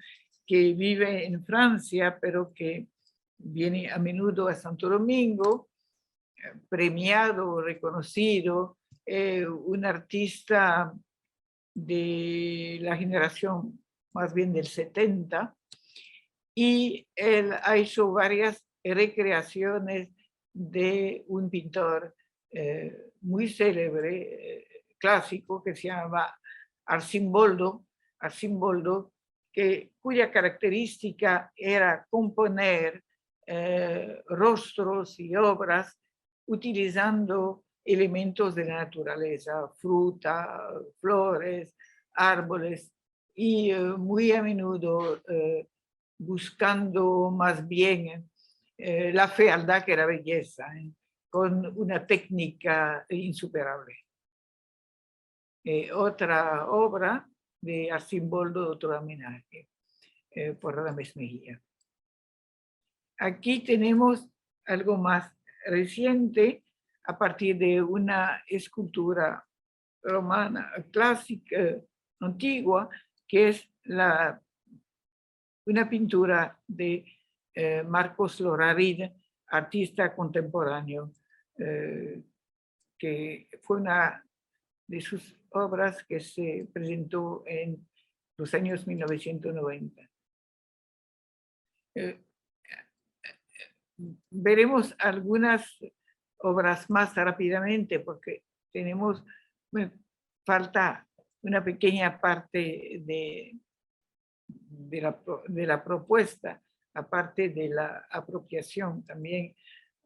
que vive en Francia, pero que viene a menudo a Santo Domingo, premiado, reconocido, un artista de la generación más bien del 70, y él ha hecho varias recreaciones de un pintor muy célebre, clásico, que se llama Arcimboldo, cuya característica era componer rostros y obras utilizando elementos de la naturaleza, fruta, flores, árboles, y muy a menudo buscando más bien la fealdad que la belleza, con una técnica insuperable. Otra obra de Arcimboldo, otro homenaje por Radames Mejía. Aquí tenemos algo más reciente, a partir de una escultura romana clásica, antigua, que es una pintura de Marcos Lorarid, artista contemporáneo, que fue una de sus obras que se presentó en los años 1990. Veremos algunas obras más rápidamente porque falta una pequeña parte de la propuesta, aparte de la apropiación. También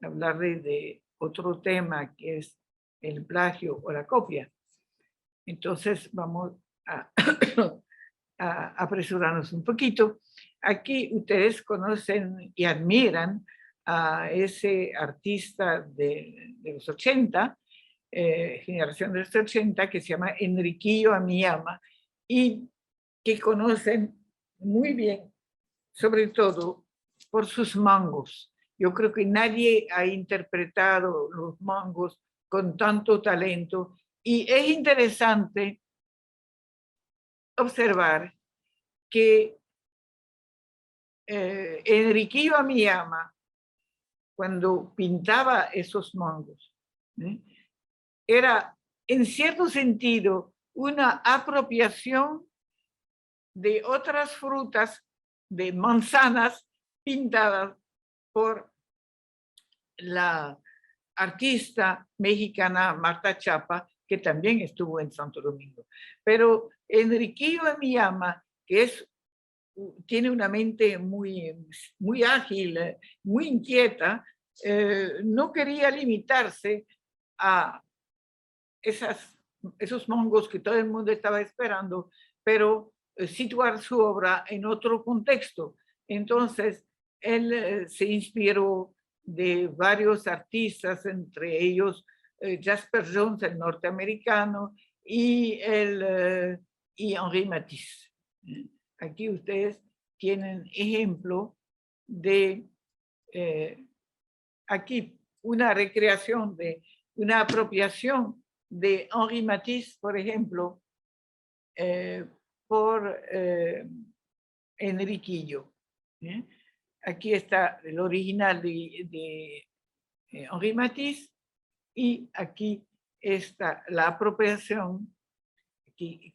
hablaré de otro tema que es el plagio o la copia. Entonces vamos a apresurarnos un poquito. Aquí ustedes conocen y admiran a ese artista de los 80, generación de los 80, que se llama Enriquillo Amiyama, y que conocen muy bien, sobre todo por sus mangos. Yo creo que nadie ha interpretado los mangos con tanto talento, y es interesante observar que Enriquillo Amiyama, cuando pintaba esos mangos, era en cierto sentido una apropiación de otras frutas, de manzanas pintadas por la artista mexicana Marta Chapa, que también estuvo en Santo Domingo. Pero Enriquillo Amiyama, que tiene una mente muy, muy ágil, muy inquieta, no quería limitarse a esos mangos que todo el mundo estaba esperando, pero situar su obra en otro contexto. Entonces, él se inspiró de varios artistas, entre ellos Jasper Jones, el norteamericano, y el y Henri Matisse. Aquí ustedes tienen ejemplo de, aquí una recreación, de una apropiación de Henri Matisse, por ejemplo, por Enriquillo. Aquí está el original de Henri Matisse y aquí está la apropiación que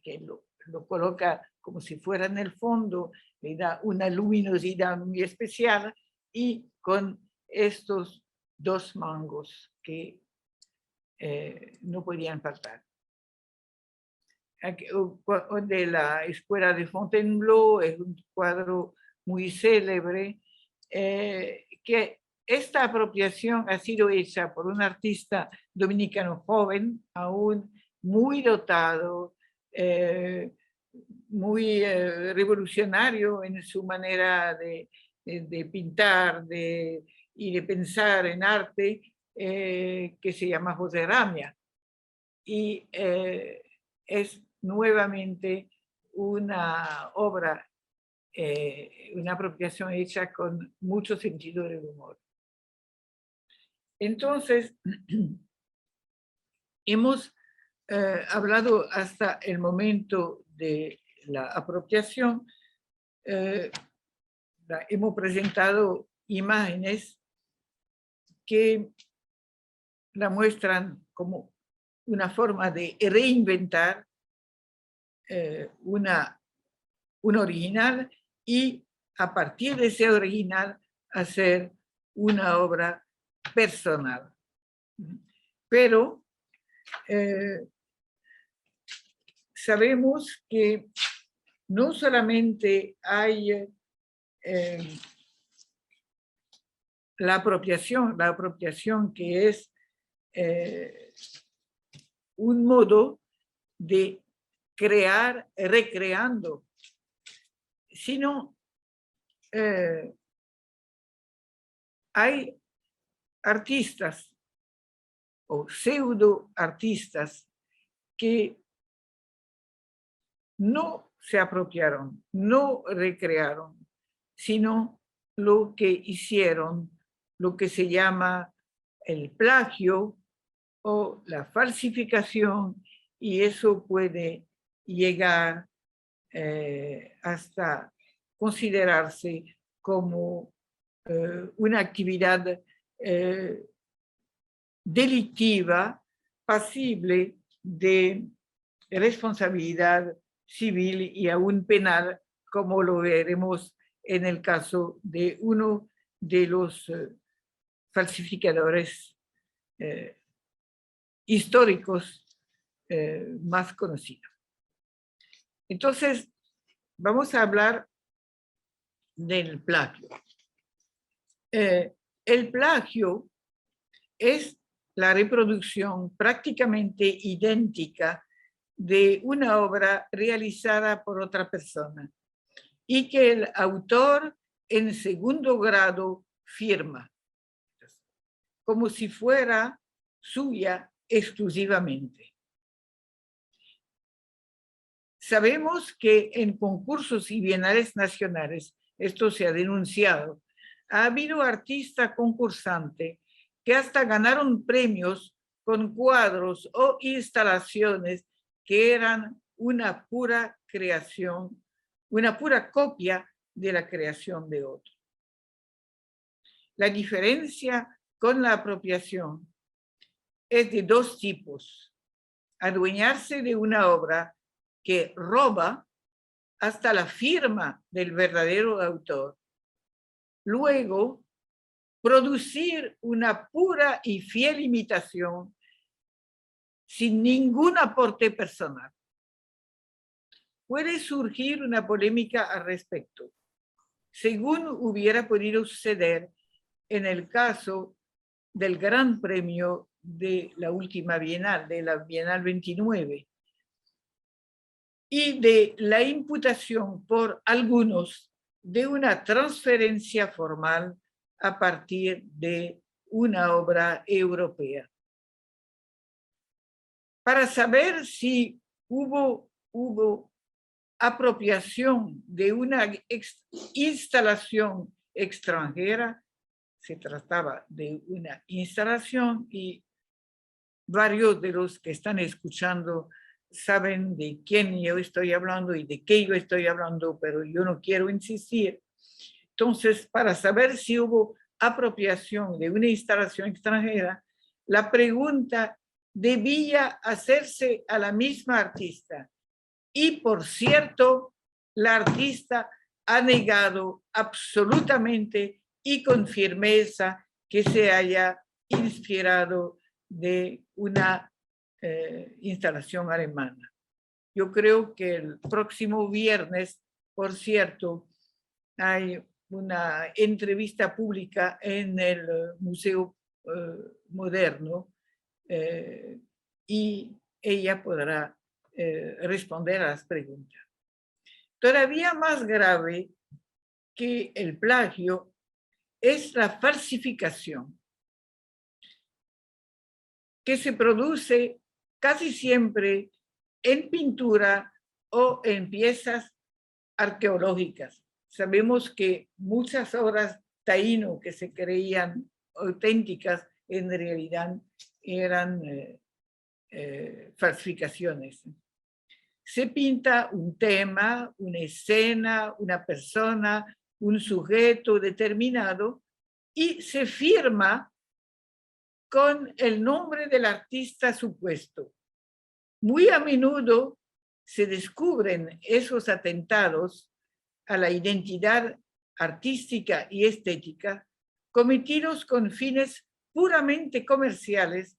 lo coloca como si fuera en el fondo, le da una luminosidad muy especial y con estos dos mangos que no podían faltar. Aquí, de la escuela de Fontainebleau es un cuadro muy célebre, que esta apropiación ha sido hecha por un artista dominicano joven, aún muy dotado, muy revolucionario en su manera de pintar y de pensar en arte, que se llama José Ramia. Y es nuevamente una obra, una apropiación hecha con mucho sentido del humor. Entonces, hemos hablado hasta el momento de la apropiación, hemos presentado imágenes que la muestran como una forma de reinventar un original y a partir de ese original hacer una obra personal. Pero sabemos que no solamente hay la apropiación que es un modo de crear recreando, sino hay artistas o pseudo artistas que no se apropiaron, no recrearon, sino lo que hicieron, lo que se llama el plagio o la falsificación, y eso puede llegar hasta considerarse como una actividad delictiva, pasible de responsabilidad civil y aún penal, como lo veremos en el caso de uno de los falsificadores históricos más conocidos. Entonces, vamos a hablar del plagio. El plagio es la reproducción prácticamente idéntica de una obra realizada por otra persona y que el autor en segundo grado firma, como si fuera suya exclusivamente. Sabemos que en concursos y bienales nacionales, esto se ha denunciado, ha habido artistas concursantes que hasta ganaron premios con cuadros o instalaciones que eran una pura creación, una pura copia de la creación de otro. La diferencia con la apropiación es de dos tipos: adueñarse de una obra que roba hasta la firma del verdadero autor. Luego, producir una pura y fiel imitación sin ningún aporte personal. Puede surgir una polémica al respecto, según hubiera podido suceder en el caso del Gran Premio de la última Bienal, de la Bienal 29, y de la imputación por algunos de una transferencia formal a partir de una obra europea. Para saber si hubo apropiación de una instalación extranjera, se trataba de una instalación y varios de los que están escuchando saben de quién yo estoy hablando y de qué yo estoy hablando, pero yo no quiero insistir. Entonces, para saber si hubo apropiación de una instalación extranjera, la pregunta debía hacerse a la misma artista. Y, por cierto, la artista ha negado absolutamente y con firmeza que se haya inspirado de una instalación alemana. Yo creo que el próximo viernes, por cierto, hay una entrevista pública en el Museo Moderno y ella podrá responder a las preguntas. Todavía más grave que el plagio es la falsificación, que se produce casi siempre en pintura o en piezas arqueológicas. Sabemos que muchas obras taíno que se creían auténticas en realidad eran falsificaciones. Se pinta un tema, una escena, una persona, un sujeto determinado y se firma con el nombre del artista supuesto. Muy a menudo se descubren esos atentados a la identidad artística y estética cometidos con fines puramente comerciales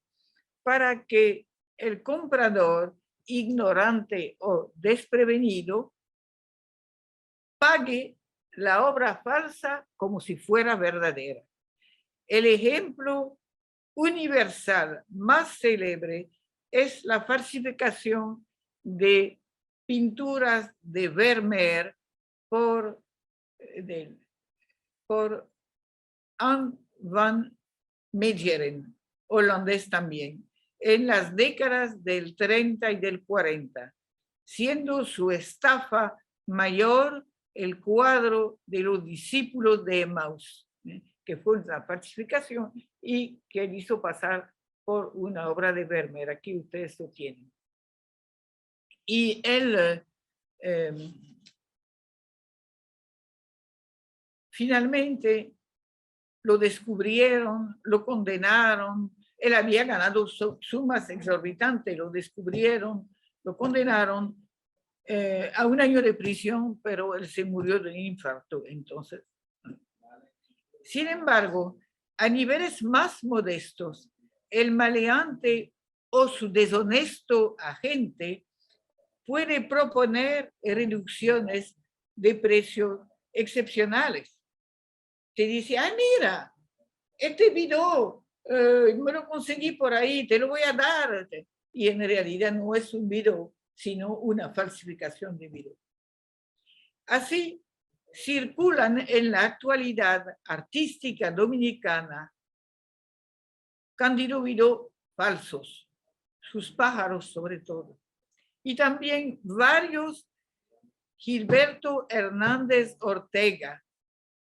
para que el comprador, ignorante o desprevenido, pague la obra falsa como si fuera verdadera. El ejemplo universal más célebre es la falsificación de pinturas de Vermeer por Anne van Meegeren, holandés también, en las décadas del 30 y del 40, siendo su estafa mayor el cuadro de los discípulos de Emmaus, que fue una falsificación y que él hizo pasar por una obra de Vermeer. Aquí ustedes lo tienen. Y él finalmente lo descubrieron, lo condenaron. Él había ganado sumas exorbitantes, lo descubrieron, lo condenaron a 1 año de prisión, pero él se murió de un infarto. Entonces, sin embargo, a niveles más modestos, el maleante o su deshonesto agente puede proponer reducciones de precios excepcionales. Te dice, mira, este video me lo conseguí por ahí, te lo voy a dar. Y en realidad no es un video, sino una falsificación de video. Así circulan en la actualidad artística dominicana Cándido Vidó falsos, sus pájaros sobre todo. Y también varios Gilberto Hernández Ortega,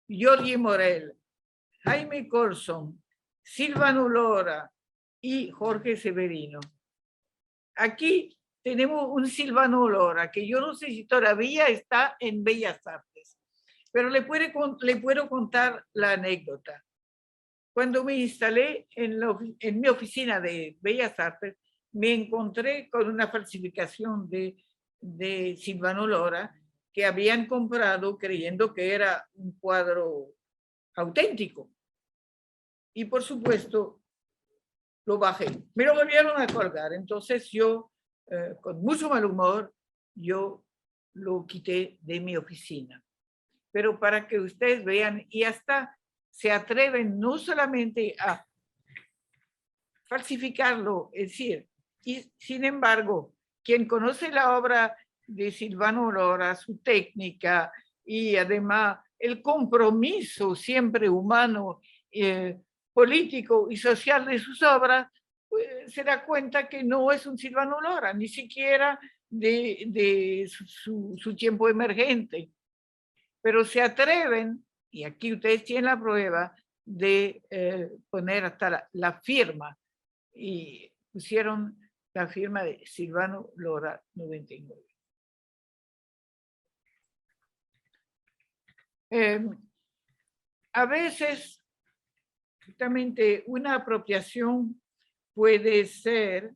Jorge Morel, Jaime Colson, Silvano Lora y Jorge Severino. Aquí tenemos un Silvano Lora, que yo no sé si todavía está en Bellas Artes, pero le puedo contar la anécdota. Cuando me instalé en mi oficina de Bellas Artes, me encontré con una falsificación de Silvano Lora que habían comprado creyendo que era un cuadro auténtico. Y por supuesto, lo bajé. Me lo volvieron a colgar. Entonces yo, con mucho mal humor, yo lo quité de mi oficina. Pero para que ustedes vean, y hasta se atreven no solamente a falsificarlo, es decir, y sin embargo, quien conoce la obra de Silvano Lora, su técnica y además el compromiso siempre humano, político y social de sus obras, pues, se da cuenta que no es un Silvano Lora, ni siquiera de su tiempo emergente, pero se atreven, y aquí ustedes tienen la prueba, de poner hasta la firma, y pusieron la firma de Silvano Lora 99. A veces, justamente, una apropiación puede ser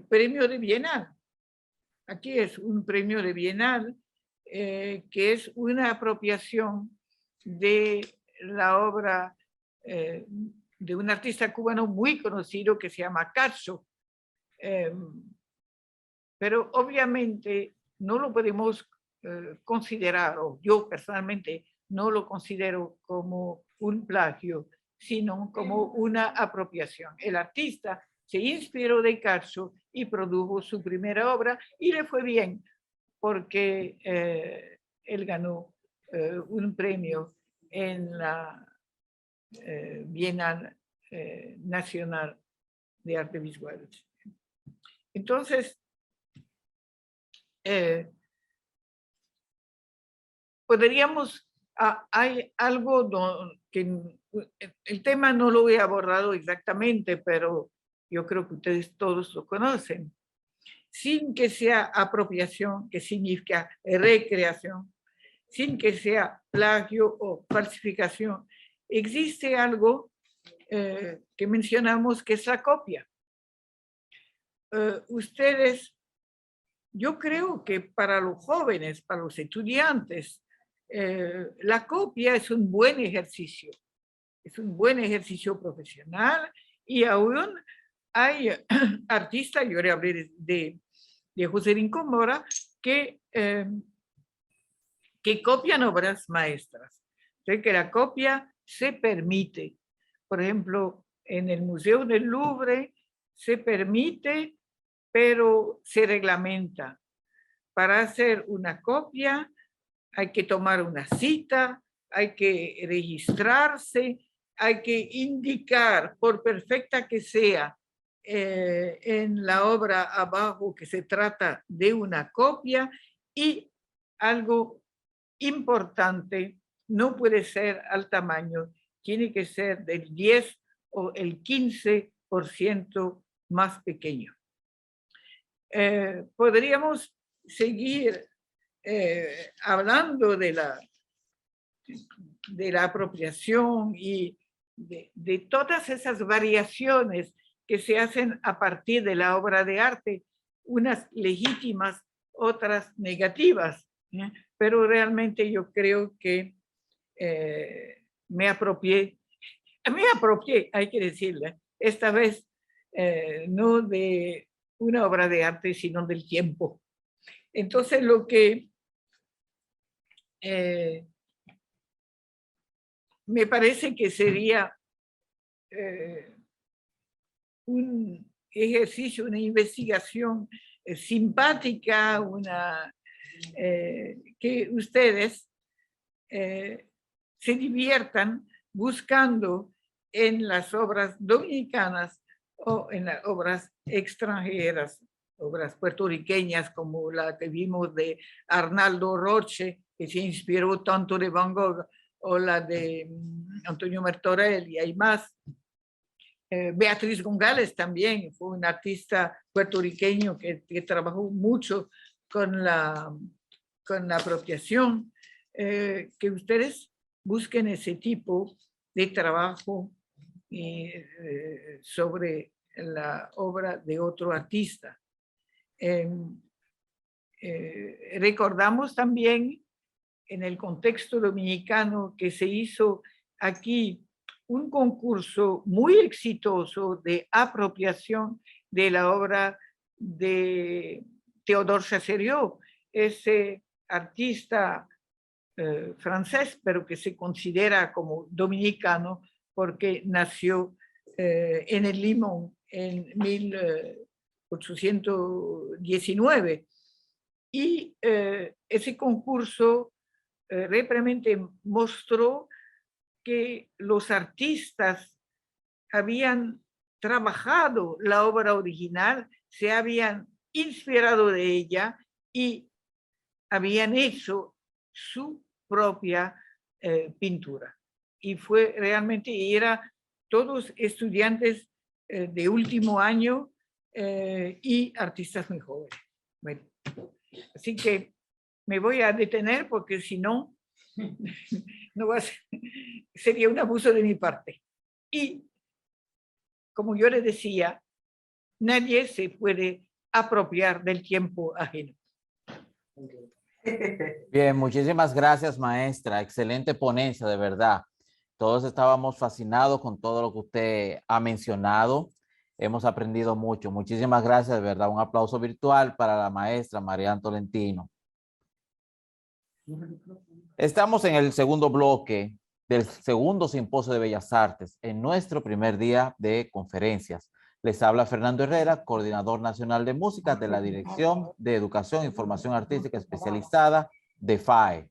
premio de Bienal. Aquí es un premio de Bienal, que es una apropiación de la obra de un artista cubano muy conocido que se llama Cacho. Pero obviamente no lo podemos considerar, o yo personalmente no lo considero como un plagio, sino como una apropiación. El artista se inspiró de Cacho y produjo su primera obra y le fue bien, porque él ganó un premio en la Bienal Nacional de Arte Visual. Entonces, podríamos, hay algo que el tema no lo he abordado exactamente, pero yo creo que ustedes todos lo conocen. Sin que sea apropiación, que significa recreación, sin que sea plagio o falsificación, existe algo que mencionamos que es la copia. Ustedes, yo creo que para los jóvenes, para los estudiantes, la copia es un buen ejercicio. Es un buen ejercicio profesional y aún hay artistas, yo le hablé de José Rincón Mora, que copian obras maestras. Entonces, que la copia se permite. Por ejemplo, en el Museo del Louvre se permite, pero se reglamenta. Para hacer una copia hay que tomar una cita, hay que registrarse, hay que indicar, por perfecta que sea, en la obra abajo que se trata de una copia, y algo importante, no puede ser al tamaño, tiene que ser del 10 o el 15% más pequeño. Podríamos seguir hablando de la apropiación y de todas esas variaciones que se hacen a partir de la obra de arte, unas legítimas, otras negativas, ¿eh? Pero realmente yo creo que me apropié, hay que decirle, esta vez no de una obra de arte, sino del tiempo. Entonces, lo que me parece que sería un ejercicio, una investigación simpática, que ustedes se diviertan buscando en las obras dominicanas o en las obras extranjeras, obras puertorriqueñas como la que vimos de Arnaldo Roche, que se inspiró tanto de Van Gogh, o la de Antonio Martorell, y hay más. Beatriz González también fue un artista puertorriqueño que trabajó mucho con la apropiación. Que ustedes busquen ese tipo de trabajo sobre la obra de otro artista. Recordamos también en el contexto dominicano que se hizo aquí un concurso muy exitoso de apropiación de la obra de Théodore Chassériau, ese artista francés, pero que se considera como dominicano porque nació en el Limón en 1819. Y ese concurso realmente mostró que los artistas habían trabajado la obra original, se habían inspirado de ella y habían hecho su propia pintura. Y fue realmente, era todos estudiantes de último año y artistas muy jóvenes. Bueno, así que me voy a detener porque si no, no va a ser, sería un abuso de mi parte. Y como yo le decía, nadie se puede apropiar del tiempo ajeno. Bien, muchísimas gracias, maestra. Excelente ponencia, de verdad. Todos estábamos fascinados con todo lo que usted ha mencionado. Hemos aprendido mucho. Muchísimas gracias, de verdad. Un aplauso virtual para la maestra Marian Tolentino. Estamos en el segundo bloque del segundo Simposio de Bellas Artes, en nuestro primer día de conferencias. Les habla Fernando Herrera, Coordinador Nacional de Música de la Dirección de Educación e Información Artística Especializada de FAE.